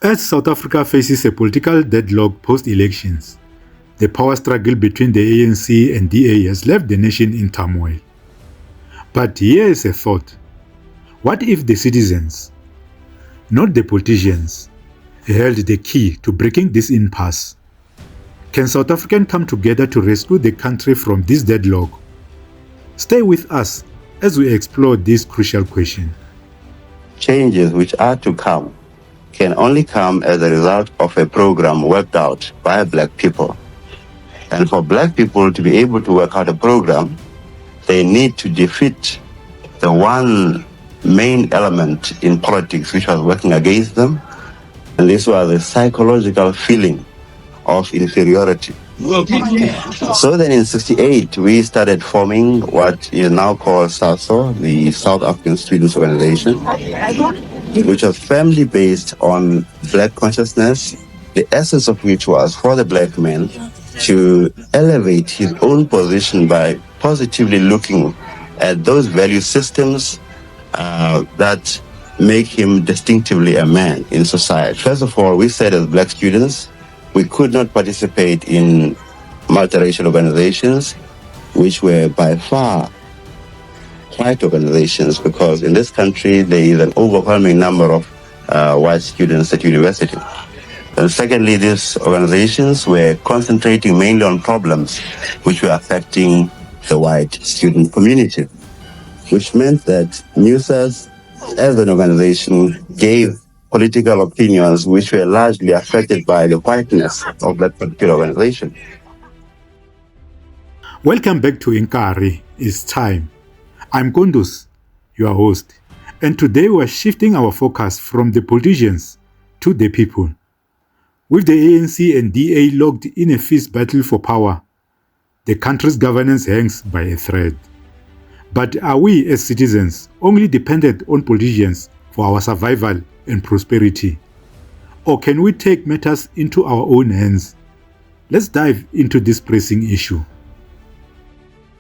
As South Africa faces a political deadlock post-elections, the power struggle between the ANC and DA has left the nation in turmoil. But here is a thought. What if the citizens, not the politicians, held the key to breaking this impasse? Can South Africans come together to rescue the country from this deadlock? Stay with us as we explore this crucial question. Changes which are to come can only come as a result of a program worked out by Black people. And for Black people to be able to work out a program, they need to defeat the one main element in politics which was working against them, and this was a psychological feeling of inferiority. So then in 1968, we started forming what is now called SASO, the South African Students Organization, which was firmly based on Black consciousness, the essence of which was for the Black man to elevate his own position by positively looking at those value systems that make him distinctively a man in society. First of all, we said as Black students, we could not participate in multiracial organizations, which were by far white organizations, because in this country there is an overwhelming number of white students at university. And secondly, these organizations were concentrating mainly on problems which were affecting the white student community, which meant that NUSAS as an organization gave political opinions which were largely affected by the whiteness of that particular organization. Welcome back to Inkari. It's time. I'm Kondos, your host, and today we're shifting our focus from the politicians to the people. With the ANC and DA locked in a fierce battle for power, the country's governance hangs by a thread. But are we as citizens only dependent on politicians for our survival and prosperity? Or can we take matters into our own hands? Let's dive into this pressing issue.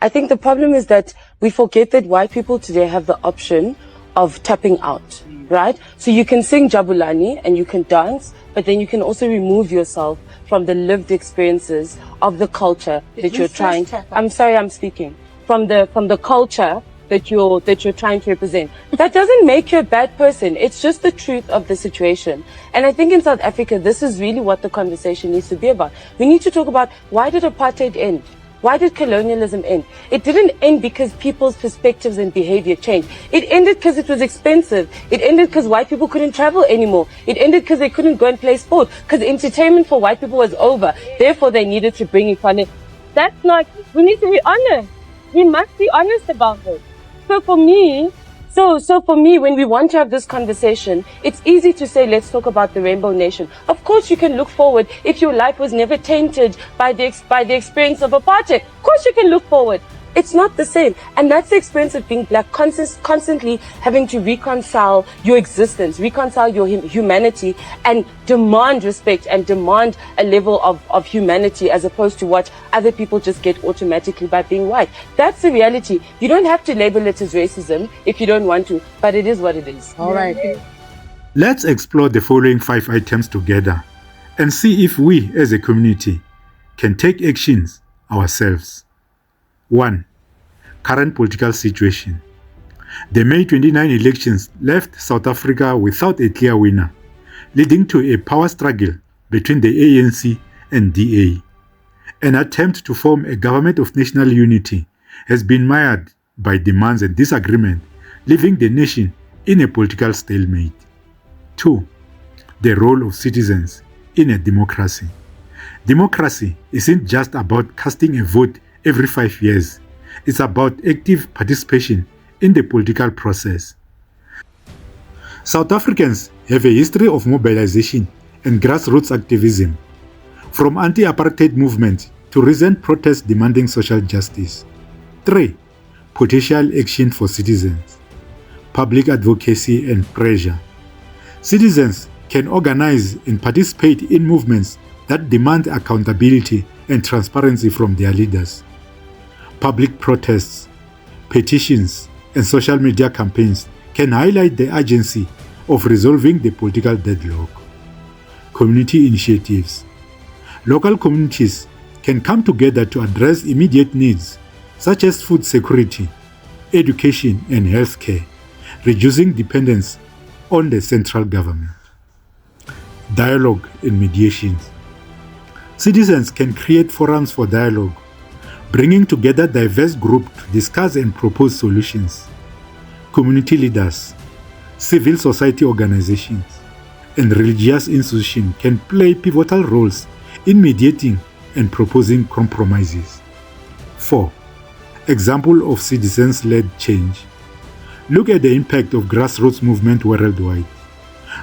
I think the problem is that we forget that white people today have the option of tapping out, right? So you can sing Jabulani and you can dance, but then you can also remove yourself from the lived experiences of the culture that you're trying to, I'm sorry, I'm speaking, from the culture that you're trying to represent. That doesn't make you a bad person. It's just the truth of the situation. And I think in South Africa, this is really what the conversation needs to be about. We need to talk about, why did apartheid end? Why did colonialism end? It didn't end because people's perspectives and behavior changed. It ended because it was expensive. It ended because white people couldn't travel anymore. It ended because they couldn't go and play sport. Because entertainment for white people was over. Therefore, they needed to bring in funding. That's not, we need to be honest. We must be honest about it. So for me, when we want to have this conversation, it's easy to say, let's talk about the Rainbow Nation. Of course, you can look forward if your life was never tainted by the experience of apartheid. Of course, you can look forward. It's not the same. And that's the experience of being Black, constantly having to reconcile your existence, reconcile your humanity, and demand respect and demand a level of humanity as opposed to what other people just get automatically by being white. That's the reality. You don't have to label it as racism if you don't want to, but it is what it is. All right. Let's explore the following 5 items together and see if we as a community can take actions ourselves. 1. Current political situation. The May 29 elections left South Africa without a clear winner, leading to a power struggle between the ANC and DA. An attempt to form a government of national unity has been mired by demands and disagreement, leaving the nation in a political stalemate. 2. The role of citizens in a democracy. Democracy isn't just about casting a vote every 5 years. It's about active participation in the political process. South Africans have a history of mobilization and grassroots activism, from anti-apartheid movement to recent protests demanding social justice. 3. Potential action for citizens. Public advocacy and pressure. Citizens can organize and participate in movements that demand accountability and transparency from their leaders. Public protests, petitions, and social media campaigns can highlight the urgency of resolving the political deadlock. community initiatives. Local communities can come together to address immediate needs such as food security, education, and healthcare, reducing dependence on the central government. Dialogue and mediations. Citizens can create forums for dialogue, bringing together diverse groups to discuss and propose solutions. Community leaders, civil society organizations, and religious institutions can play pivotal roles in mediating and proposing compromises. 4. Example of citizens-led change. Look at the impact of grassroots movement worldwide,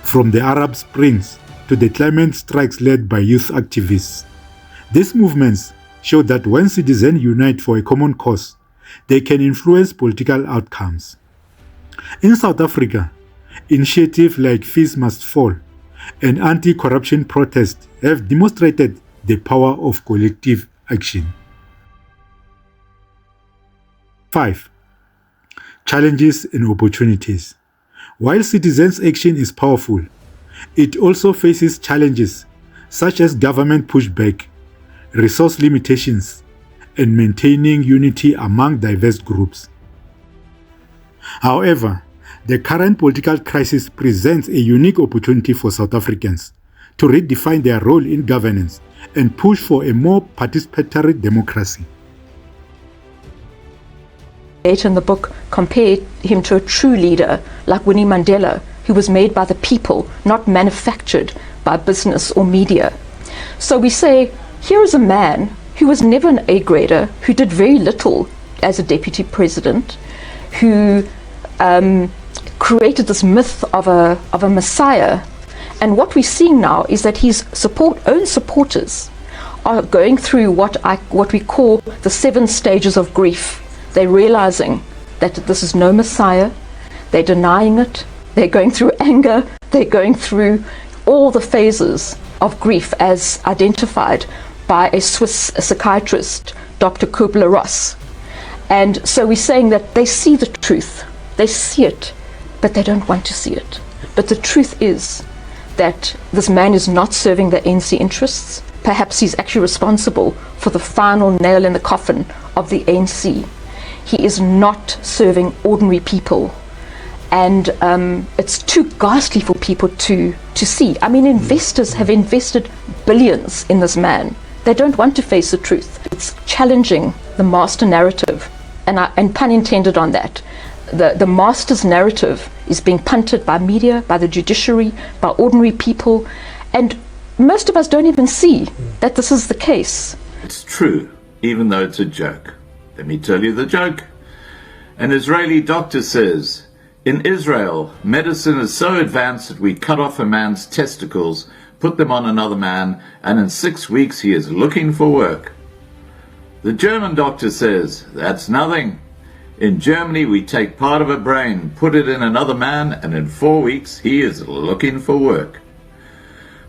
from the Arab Springs to the climate strikes led by youth activists. These movements show that when citizens unite for a common cause, they can influence political outcomes. In South Africa, initiatives like Fees Must Fall and anti-corruption protests have demonstrated the power of collective action. 5. Challenges and opportunities. While citizens' action is powerful, it also faces challenges such as government pushback, resource limitations, and maintaining unity among diverse groups. However, the current political crisis presents a unique opportunity for South Africans to redefine their role in governance and push for a more participatory democracy. In the book, compared him to a true leader like Winnie Mandela, who was made by the people, not manufactured by business or media. So we say, here is a man who was never an A-grader, who did very little as a deputy president, who created this myth of a messiah. And what we're seeing now is that his own supporters are going through what we call the 7 stages of grief. They're realizing that this is no messiah. They're denying it. They're going through anger. They're going through all the phases of grief as identified by a Swiss psychiatrist, Dr. Kubler-Ross. And so we're saying that they see the truth. They see it, but they don't want to see it. But the truth is that this man is not serving the ANC interests. Perhaps he's actually responsible for the final nail in the coffin of the ANC. He is not serving ordinary people. And it's too ghastly for people to see. I mean, investors have invested billions in this man. They don't want to face the truth. It's challenging the master narrative, and pun intended on that. The master's narrative is being punted by media, by the judiciary, by ordinary people, and most of us don't even see that this is the case. It's true, even though it's a joke. Let me tell you the joke. An Israeli doctor says, in Israel, medicine is so advanced that we cut off a man's testicles, put them on another man, and in 6 weeks he is looking for work. The German doctor says, that's nothing. In Germany, we take part of a brain, put it in another man, and in 4 weeks he is looking for work.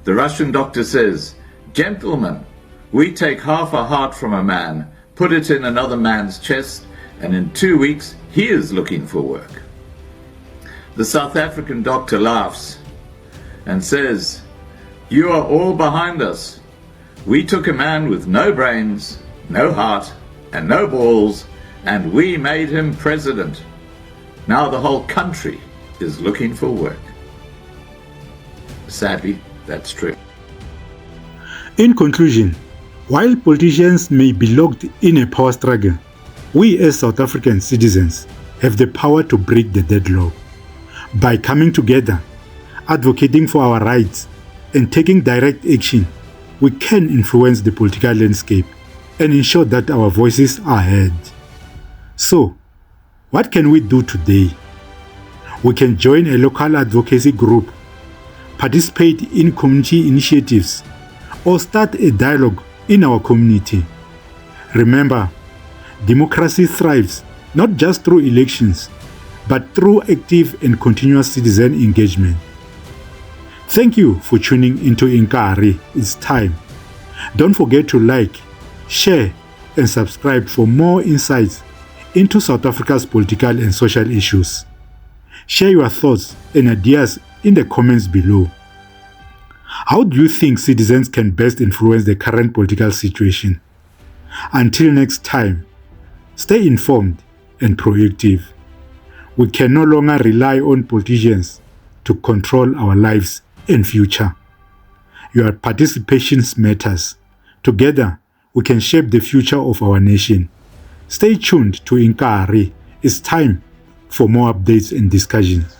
The Russian doctor says, gentlemen, we take half a heart from a man, put it in another man's chest, and in 2 weeks he is looking for work. The South African doctor laughs and says, you are all behind us. We took a man with no brains, no heart, and no balls, and we made him president. Now the whole country is looking for work. Sadly, that's true. In conclusion, while politicians may be locked in a power struggle, we as South African citizens have the power to break the deadlock. By coming together, advocating for our rights, and taking direct action, we can influence the political landscape and ensure that our voices are heard. So, what can we do today? We can join a local advocacy group, participate in community initiatives, or start a dialogue in our community. Remember, democracy thrives not just through elections, but through active and continuous citizen engagement. Thank you for tuning into Inkari. It's time. Don't forget to like, share, and subscribe for more insights into South Africa's political and social issues. Share your thoughts and ideas in the comments below. How do you think citizens can best influence the current political situation? Until next time, stay informed and proactive. We can no longer rely on politicians to control our lives and future. Your participation matters. Together, we can shape the future of our nation. Stay tuned to Inkari. It's time for more updates and discussions.